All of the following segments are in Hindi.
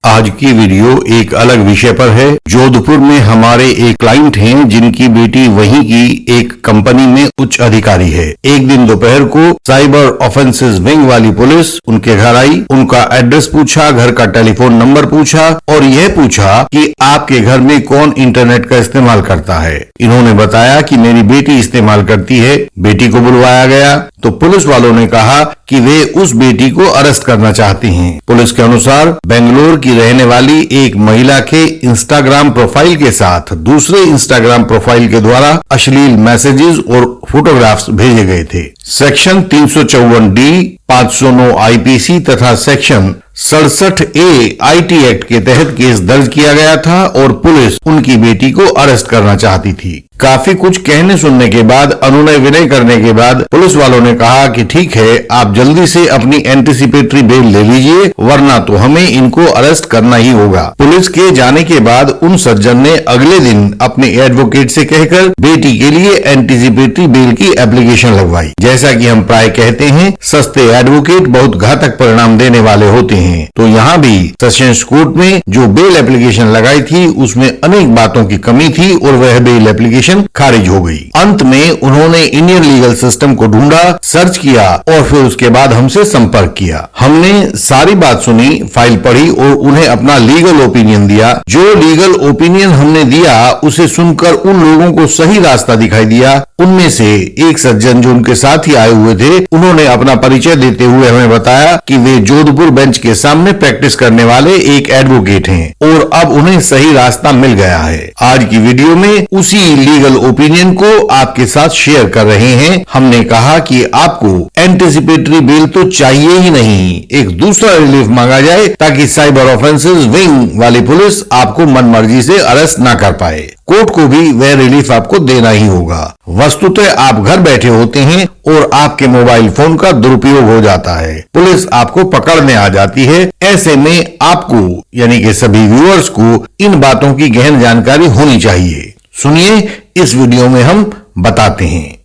आज की वीडियो एक अलग विषय पर है। जोधपुर में हमारे एक क्लाइंट हैं जिनकी बेटी वहीं की एक कंपनी में उच्च अधिकारी है। एक दिन दोपहर को साइबर ऑफेंसेस विंग वाली पुलिस उनके घर आई, उनका एड्रेस पूछा, घर का टेलीफोन नंबर पूछा और यह पूछा कि आपके घर में कौन इंटरनेट का इस्तेमाल करता है। इन्होंने बताया कि मेरी बेटी इस्तेमाल करती है। बेटी को बुलवाया गया तो पुलिस वालों ने कहा कि वे उस बेटी को अरेस्ट करना चाहती हैं। पुलिस के अनुसार बेंगलोर की रहने वाली एक महिला के इंस्टाग्राम प्रोफाइल के साथ दूसरे इंस्टाग्राम प्रोफाइल के द्वारा अश्लील मैसेजेस और फोटोग्राफ्स भेजे गए थे। सेक्शन 354D, 509 आईपीसी तथा सेक्शन 67A आईटी एक्ट के तहत केस दर्ज किया गया था और पुलिस उनकी बेटी को अरेस्ट करना चाहती थी। काफी कुछ कहने सुनने के बाद, अनुनय विनय करने के बाद पुलिस वालों ने कहा कि ठीक है, आप जल्दी से अपनी एंटीसिपेटरी बेल ले लीजिए, वरना तो हमें इनको अरेस्ट करना ही होगा। पुलिस के जाने के बाद उन सज्जन ने अगले दिन अपने एडवोकेट से कहकर बेटी के लिए एंटीसिपेटरी बेल की एप्लीकेशन लगवाई। जैसा कि हम प्राय कहते हैं, सस्ते एडवोकेट बहुत घातक परिणाम देने वाले होते हैं। तो यहाँ भी सेशंस कोर्ट में जो बेल एप्लीकेशन लगाई थी उसमें अनेक बातों की कमी थी और वह बेल एप्लीकेशन खारिज हो गई। अंत में उन्होंने इंडियन लीगल सिस्टम को ढूंढा, सर्च किया और फिर उसके बाद हमसे संपर्क किया। हमने सारी बात सुनी, फाइल पढ़ी और उन्हें अपना लीगल ओपिनियन दिया। जो लीगल ओपिनियन हमने दिया उसे सुनकर उन लोगों को सही रास्ता दिखाई दिया। उनमें से एक सज्जन जो उनके साथ ही आए हुए थे, उन्होंने अपना परिचय देते हुए हमें बताया कि वे जोधपुर बेंच के सामने प्रैक्टिस करने वाले एक एडवोकेट हैं और अब उन्हें सही रास्ता मिल गया है। आज की वीडियो में उसी लीगल ओपिनियन को आपके साथ शेयर कर रहे हैं। हमने कहा कि आपको एंटीसिपेटरी बेल तो चाहिए ही नहीं, एक दूसरा रिलीफ मांगा जाए ताकि साइबर ऑफेंसेस विंग वाली पुलिस आपको मनमर्जी से अरेस्ट ना कर पाए। कोर्ट को भी वह रिलीफ आपको देना ही होगा। वस्तुतः आप घर बैठे होते हैं और आपके मोबाइल फोन का दुरुपयोग हो जाता है, पुलिस आपको पकड़ने आ जाती है। ऐसे में आपको यानी कि सभी व्यूअर्स को इन बातों की गहन जानकारी होनी चाहिए। सुनिए, इस वीडियो में हम बताते हैं।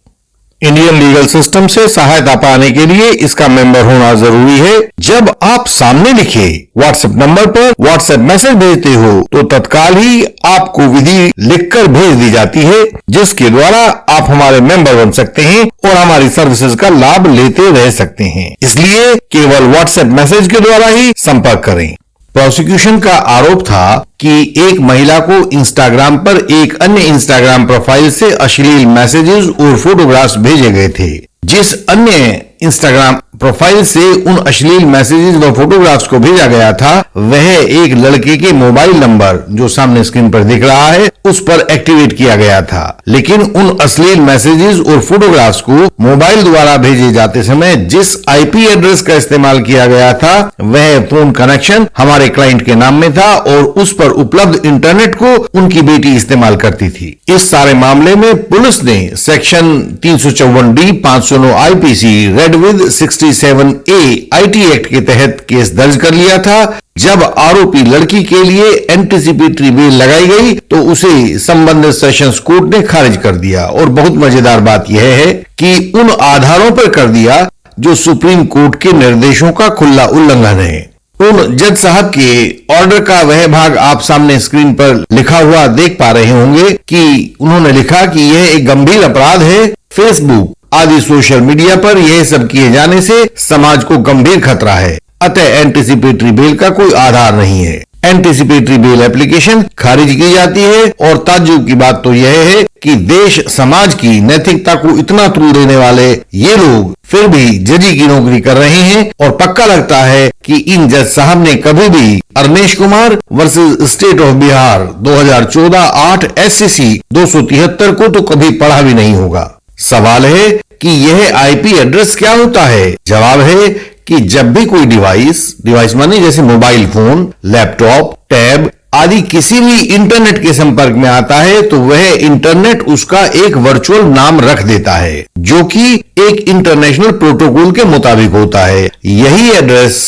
इंडियन लीगल सिस्टम से सहायता पाने के लिए इसका मेंबर होना जरूरी है। जब आप सामने लिखे व्हाट्सएप नंबर पर व्हाट्सएप मैसेज भेजते हो तो तत्काल ही आपको विधि लिखकर भेज दी जाती है, जिसके द्वारा आप हमारे मेंबर बन सकते हैं और हमारी सर्विसेज का लाभ लेते रह सकते हैं। इसलिए केवल व्हाट्सएप मैसेज के द्वारा ही संपर्क करें। प्रोसिक्यूशन का आरोप था कि एक महिला को इंस्टाग्राम पर एक अन्य इंस्टाग्राम प्रोफाइल से अश्लील मैसेजेस और फोटोग्राफ्स भेजे गए थे। जिस अन्य इंस्टाग्राम प्रोफाइल से उन अश्लील मैसेजेस व फोटोग्राफ्स को भेजा गया था, वह एक लड़के के मोबाइल नंबर जो सामने स्क्रीन पर दिख रहा है उस पर एक्टिवेट किया गया था। लेकिन उन अश्लील मैसेजेस और फोटोग्राफ्स को मोबाइल द्वारा भेजे जाते समय जिस आईपी एड्रेस का इस्तेमाल किया गया था, वह फोन कनेक्शन हमारे क्लाइंट के नाम में था और उस पर उपलब्ध इंटरनेट को उनकी बेटी इस्तेमाल करती थी। इस सारे मामले में पुलिस ने section 354D, 509 IPC read with 67A IT act के तहत केस दर्ज कर लिया था। जब आरोपी लड़की के लिए एंटीसिपेटरी बेल लगाई गई तो उसे संबंधित सेशंस कोर्ट ने खारिज कर दिया। और बहुत मजेदार बात यह है कि उन आधारों पर कर दिया जो सुप्रीम कोर्ट के निर्देशों का खुला उल्लंघन है। उन जज साहब के ऑर्डर का वह भाग आप सामने स्क्रीन पर लिखा हुआ देख पा रहे होंगे कि उन्होंने लिखा कि यह एक गंभीर अपराध है। फेसबुक आदि सोशल मीडिया पर यह सब किए जाने से समाज को गंभीर खतरा है, अतः एंटीसिपेटरी बेल का कोई आधार नहीं है। एंटीसिपेटरी बेल एप्लीकेशन खारिज की जाती है। और ताज्जुब की बात तो यह है कि देश समाज की नैतिकता को इतना तूल देने वाले ये लोग फिर भी जजी की नौकरी कर रहे हैं। और पक्का लगता है कि इन जज साहब ने कभी भी Arnesh Kumar versus state of Bihar 2014 8 SCC 273 को तो कभी पढ़ा भी नहीं होगा। सवाल है कि यह आईपी एड्रेस क्या होता है? जवाब है कि जब भी कोई डिवाइस माने जैसे मोबाइल फोन, लैपटॉप, टैब आदि किसी भी इंटरनेट के संपर्क में आता है तो वह इंटरनेट उसका एक वर्चुअल नाम रख देता है जो कि एक इंटरनेशनल प्रोटोकॉल के मुताबिक होता है। यही एड्रेस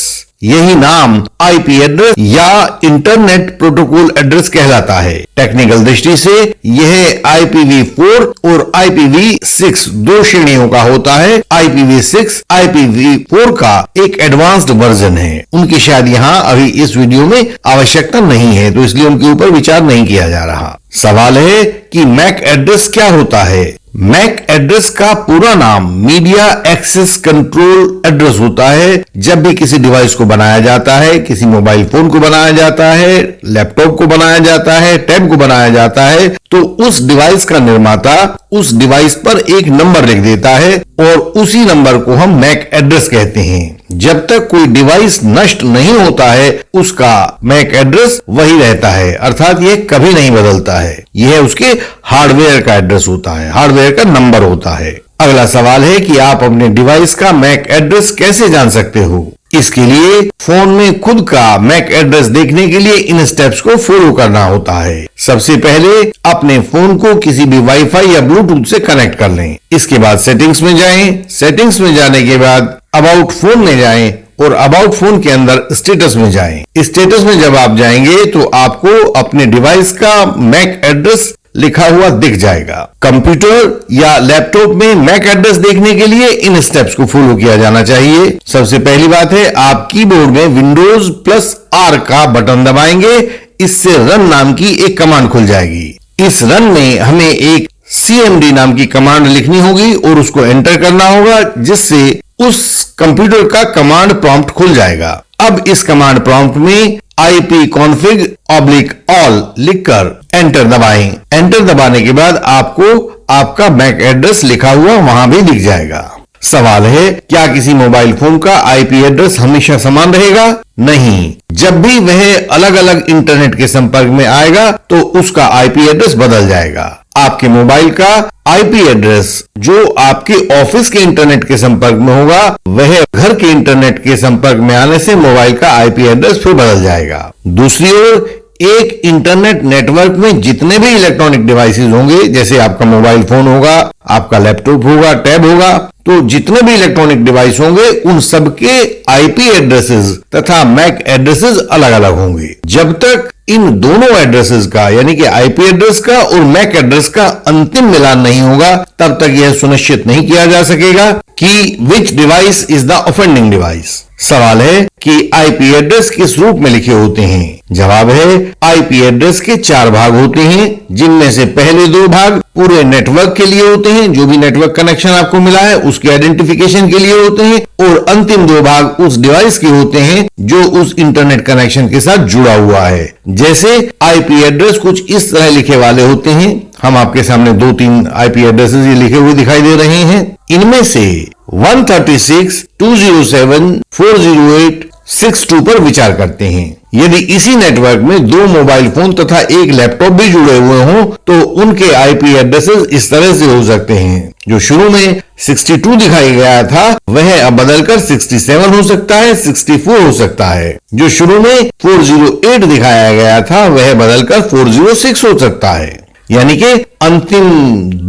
यही नाम आईपी एड्रेस या इंटरनेट प्रोटोकॉल एड्रेस कहलाता है। टेक्निकल दृष्टि से यह IPv4 और IPv6 दो श्रेणियों का होता है। IPv6 IPv4 का एक एडवांस्ड वर्जन है। उनकी शायद यहाँ अभी इस वीडियो में आवश्यकता नहीं है, तो इसलिए उनके ऊपर विचार नहीं किया जा रहा। सवाल है कि मैक एड्रेस क्या होता है। मैक एड्रेस का पूरा नाम मीडिया एक्सेस कंट्रोल एड्रेस होता है। जब भी किसी डिवाइस को बनाया जाता है, किसी मोबाइल फोन को बनाया जाता है, लैपटॉप को बनाया जाता है, टैब को बनाया जाता है, तो उस डिवाइस का निर्माता उस डिवाइस पर एक नंबर लिख देता है और उसी नंबर को हम मैक एड्रेस कहते हैं। जब तक कोई डिवाइस नष्ट नहीं होता है, उसका मैक एड्रेस वही रहता है, अर्थात यह कभी नहीं बदलता है। यह उसके हार्डवेयर का एड्रेस होता है, हार्डवेयर का नंबर होता है। अगला सवाल है कि आप अपने डिवाइस का मैक एड्रेस कैसे जान सकते हो। इसके लिए फोन में खुद का मैक एड्रेस देखने के लिए इन स्टेप्स को फॉलो करना होता है। सबसे पहले अपने फोन को किसी भी वाईफाई या ब्लूटूथ से कनेक्ट कर लें। इसके बाद सेटिंग्स में जाएं। सेटिंग्स में जाने के बाद अबाउट फोन में जाएं और अबाउट फोन के अंदर स्टेटस में जाएं। स्टेटस में जब आप जाएंगे तो आपको अपने डिवाइस का मैक एड्रेस लिखा हुआ दिख जाएगा। कंप्यूटर या लैपटॉप में मैक एड्रेस देखने के लिए इन स्टेप्स को फॉलो किया जाना चाहिए। सबसे पहली बात है, आप कीबोर्ड में Windows+R का बटन दबाएंगे। इससे रन नाम की एक कमांड खुल जाएगी। इस रन में हमें एक CMD नाम की कमांड लिखनी होगी और उसको एंटर करना होगा, जिससे उस कंप्यूटर का कमांड प्रॉम्प्ट खुल जाएगा। अब इस कमांड प्रॉम्प्ट में ipconfig/all लिखकर एंटर दबाएं। एंटर दबाने के बाद आपको आपका मैक एड्रेस लिखा हुआ वहां भी दिख जाएगा। सवाल है, क्या किसी मोबाइल फोन का IP एड्रेस हमेशा समान रहेगा? नहीं, जब भी वह अलग अलग इंटरनेट के संपर्क में आएगा तो उसका IP एड्रेस बदल जाएगा। आपके मोबाइल का IP एड्रेस जो आपके ऑफिस के इंटरनेट के संपर्क में होगा, वह घर के इंटरनेट के संपर्क में आने से मोबाइल का IP एड्रेस फिर बदल जाएगा। दूसरी ओर एक इंटरनेट नेटवर्क में जितने भी इलेक्ट्रॉनिक डिवाइसेस होंगे, जैसे आपका मोबाइल फोन होगा, आपका लैपटॉप होगा, टैब होगा, तो जितने भी इलेक्ट्रॉनिक डिवाइस होंगे उन सबके IP एड्रेसेस तथा मैक एड्रेसेस अलग अलग होंगे। जब तक इन दोनों एड्रेसेस का यानी कि IP एड्रेस का और मैक एड्रेस का अंतिम मिलान नहीं होगा, तब तक यह सुनिश्चित नहीं किया जा सकेगा कि विच device is the offending device. सवाल है कि IP एड्रेस किस रूप में लिखे होते हैं। जवाब है, IP एड्रेस के 4 भाग होते हैं, जिनमें से पहले 2 भाग पूरे नेटवर्क के लिए होते हैं, जो भी नेटवर्क कनेक्शन आपको मिला है उसके आइडेंटिफिकेशन के लिए होते हैं, और अंतिम 2 भाग उस डिवाइस के होते हैं जो उस इंटरनेट कनेक्शन के साथ जुड़ा हुआ है। जैसे IP एड्रेस कुछ इस तरह लिखे वाले होते हैं। हम आपके सामने 2-3 IP एड्रेसेस ये लिखे हुए दिखाई दे रहे हैं। इनमें से 136.207.408.62 पर विचार करते हैं। यदि इसी नेटवर्क में 2 मोबाइल फोन तथा एक लैपटॉप भी जुड़े हुए हों तो उनके IP एड्रेसेस इस तरह से हो सकते हैं। जो शुरू में 62 दिखाई गया था वह अब बदलकर 67 हो सकता है, 64 हो सकता है। जो शुरू में 408 दिखाया गया था वह बदलकर 406 हो सकता है। यानी कि अंतिम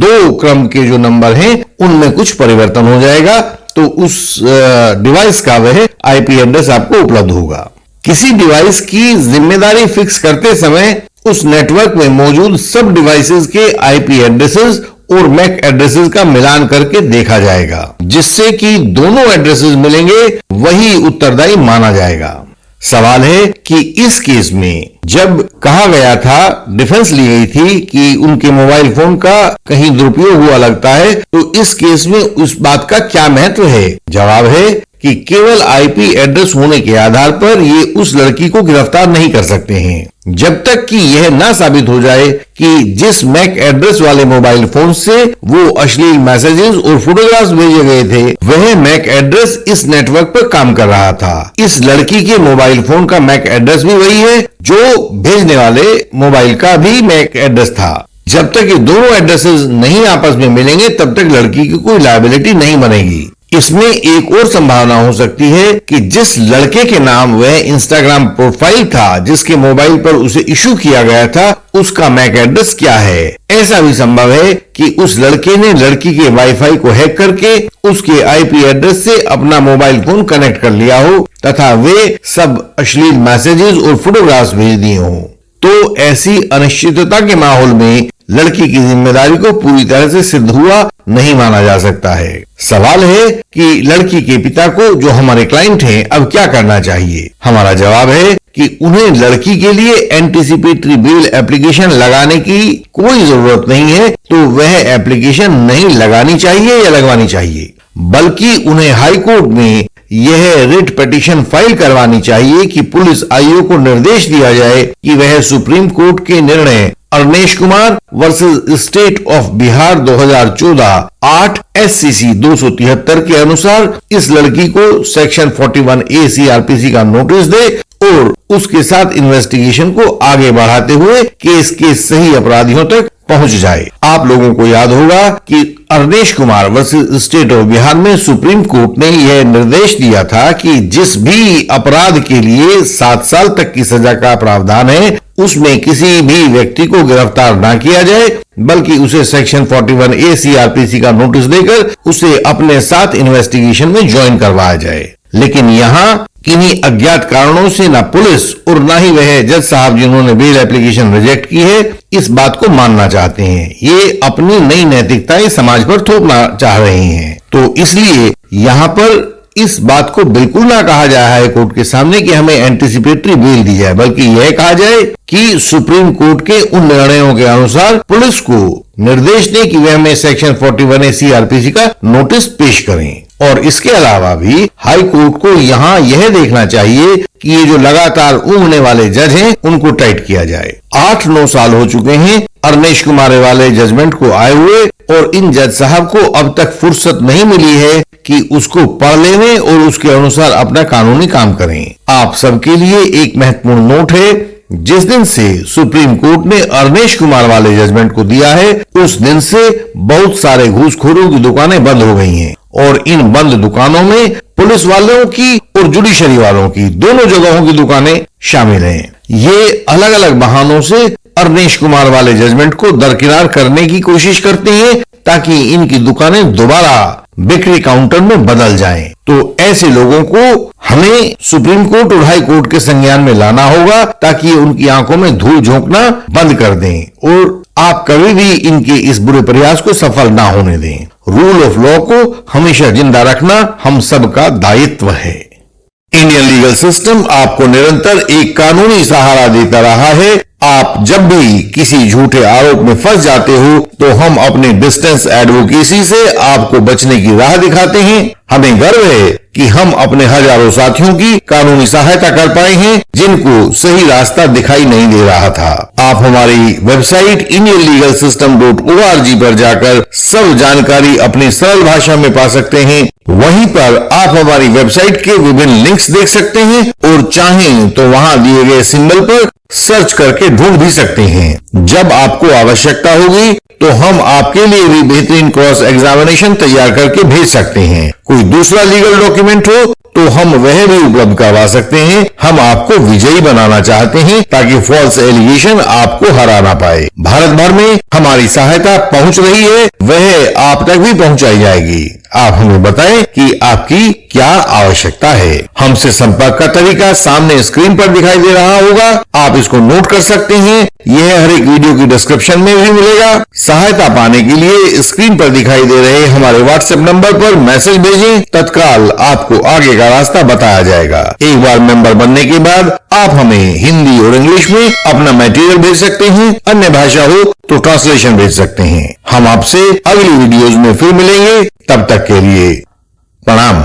2 क्रम के जो नंबर हैं उनमें कुछ परिवर्तन हो जाएगा, तो उस डिवाइस का वह IP एड्रेस आपको उपलब्ध होगा। किसी डिवाइस की जिम्मेदारी फिक्स करते समय उस नेटवर्क में मौजूद सब डिवाइसेस के IP एड्रेसेस और मैक एड्रेसेस का मिलान करके देखा जाएगा, जिससे कि दोनों एड्रेसेस मिलेंगे वही उत्तरदायी माना जाएगा। सवाल है कि इस केस में जब कहा गया था, डिफेंस ली गई थी कि उनके मोबाइल फोन का कहीं दुरुपयोग हुआ लगता है, तो इस केस में उस बात का क्या महत्व है। जवाब है कि केवल IP एड्रेस होने के आधार पर ये उस लड़की को गिरफ्तार नहीं कर सकते हैं, जब तक कि यह ना साबित हो जाए कि जिस मैक एड्रेस वाले मोबाइल फोन से वो अश्लील मैसेजेस और फोटोग्राफ्स भेजे गए थे वह मैक एड्रेस इस नेटवर्क पर काम कर रहा था। इस लड़की के मोबाइल फोन का मैक एड्रेस भी वही है जो भेजने वाले मोबाइल का भी मैक एड्रेस था। जब तक ये दोनों एड्रेसेस नहीं आपस में मिलेंगे तब तक लड़की की कोई लायबिलिटी नहीं बनेगी। इसमें एक और संभावना हो सकती है कि जिस लड़के के नाम वह इंस्टाग्राम प्रोफाइल था जिसके मोबाइल पर उसे इशू किया गया था उसका मैक एड्रेस क्या है। ऐसा भी संभव है कि उस लड़के ने लड़की के वाईफाई को हैक करके उसके IP एड्रेस से अपना मोबाइल फोन कनेक्ट कर लिया हो तथा वे सब अश्लील मैसेजेस और फोटोग्राफ्स भेज दिए हों। तो ऐसी अनिश्चितता के माहौल में लड़की की जिम्मेदारी को पूरी तरह से सिद्ध हुआ नहीं माना जा सकता है। सवाल है कि लड़की के पिता को, जो हमारे क्लाइंट हैं, अब क्या करना चाहिए। हमारा जवाब है कि उन्हें लड़की के लिए एंटीसिपेटरी बेल एप्लीकेशन लगाने की कोई जरूरत नहीं है, तो वह एप्लीकेशन नहीं लगानी चाहिए या लगवानी चाहिए, बल्कि उन्हें हाई कोर्ट में यह रिट पिटीशन फाइल करवानी चाहिए कि पुलिस आयोग को निर्देश दिया जाए कि वह सुप्रीम कोर्ट के निर्णय Arnesh Kumar versus state of Bihar 2014 8 SCC 273 के अनुसार इस लड़की को सेक्शन 41A CRPC का नोटिस दे और उसके साथ इन्वेस्टिगेशन को आगे बढ़ाते हुए केस के सही अपराधियों तक पहुंच जाए। आप लोगों को याद होगा कि Arnesh Kumar versus state of Bihar में सुप्रीम कोर्ट ने यह निर्देश दिया था कि जिस भी अपराध के लिए 7 साल तक की सजा का प्रावधान है, उसमें किसी भी व्यक्ति को गिरफ्तार ना किया जाए, बल्कि उसे सेक्शन 41A CRPC का नोटिस देकर उसे अपने साथ इन्वेस्टिगेशन में ज्वाइन करवाया जाए। लेकिन यहाँ किन्हीं अज्ञात कारणों से न पुलिस और न ही वह जज साहब जिन्होंने बेल एप्लीकेशन रिजेक्ट की है, इस बात को मानना चाहते हैं। ये अपनी नई नैतिकताएं समाज पर थोपना चाह रहे हैं। तो इसलिए यहाँ पर इस बात को बिल्कुल ना कहा जाए हाई कोर्ट के सामने कि हमें एंटीसिपेटरी बेल दी जाए, बल्कि यह कहा जाए कि सुप्रीम कोर्ट के उन निर्णयों के अनुसार पुलिस को निर्देश दें कि वे हमें सेक्शन 41A CRPC का नोटिस पेश करें। और इसके अलावा भी हाई कोर्ट को यहाँ यह देखना चाहिए कि ये जो लगातार ऊँघने वाले जज हैं, उनको टाइट किया जाए। 8-9 साल हो चुके हैं अरनेश कुमार वाले जजमेंट को आए हुए, और इन जज साहब को अब तक फुर्सत नहीं मिली है कि उसको पढ़ लेने और उसके अनुसार अपना कानूनी काम करें। आप सबके लिए एक महत्वपूर्ण नोट है, जिस दिन से सुप्रीम कोर्ट ने अरनेश कुमार वाले जजमेंट को दिया है, उस दिन से बहुत सारे घूसखोरों की दुकानें बंद हो गई हैं, और इन बंद दुकानों में पुलिस वालों की और जुडिशरी वालों की, दोनों जगहों की दुकानें शामिल हैं। ये अलग अलग बहानों से अरनेश कुमार वाले जजमेंट को दरकिनार करने की कोशिश करते हैं, ताकि इनकी दुकानें दोबारा बिक्री काउंटर में बदल जाएं। तो ऐसे लोगों को हमें सुप्रीम कोर्ट और हाई कोर्ट के संज्ञान में लाना होगा, ताकि उनकी आंखों में धूल झोंकना बंद कर दें और आप कभी भी इनके इस बुरे प्रयास को सफल ना होने दें। रूल ऑफ लॉ को हमेशा जिंदा रखना हम सबका दायित्व है। इंडियन लीगल सिस्टम आपको निरंतर एक कानूनी सहारा देता रहा है। आप जब भी किसी झूठे आरोप में फंस जाते हो, तो हम अपने डिस्टेंस एडवोकेसी से आपको बचने की राह दिखाते हैं। हमें गर्व है कि हम अपने हजारों साथियों की कानूनी सहायता कर पाए हैं, जिनको सही रास्ता दिखाई नहीं दे रहा था। आप हमारी वेबसाइट indianlegalsystem.org पर जाकर सब जानकारी अपनी सरल भाषा में पा सकते हैं। वहीं पर आप हमारी वेबसाइट के विभिन्न लिंक्स देख सकते हैं, और चाहें तो वहां दिए गए सिंबल पर सर्च करके ढूंढ भी सकते हैं। जब आपको आवश्यकता होगी, तो हम आपके लिए भी बेहतरीन क्रॉस एग्जामिनेशन तैयार करके भेज सकते हैं। कोई दूसरा लीगल डॉक्यूमेंट हो तो हम वह भी उपलब्ध करवा सकते हैं। हम आपको विजयी बनाना चाहते हैं, ताकि फॉल्स एलिगेशन आपको हरा ना पाए। भारत भर में हमारी सहायता पहुंच रही है, वह आप तक भी पहुंचाई जाएगी। आप हमें बताएं कि आपकी क्या आवश्यकता है। हमसे संपर्क का तरीका सामने स्क्रीन पर दिखाई दे रहा होगा, आप इसको नोट कर सकते हैं। यह हर एक वीडियो की डिस्क्रिप्शन में भी मिलेगा। सहायता पाने के लिए स्क्रीन पर दिखाई दे रहे हमारे व्हाट्सएप नंबर पर मैसेज भेजें, तत्काल आपको आगे का रास्ता बताया जाएगा। एक बार मेंबर बनने के बाद आप हमें हिंदी और इंग्लिश में अपना मटेरियल भेज सकते हैं, अन्य भाषा हो तो ट्रांसलेशन भेज सकते हैं। हम आपसे अगली वीडियोज में फिर मिलेंगे, तब तक के लिए प्रणाम।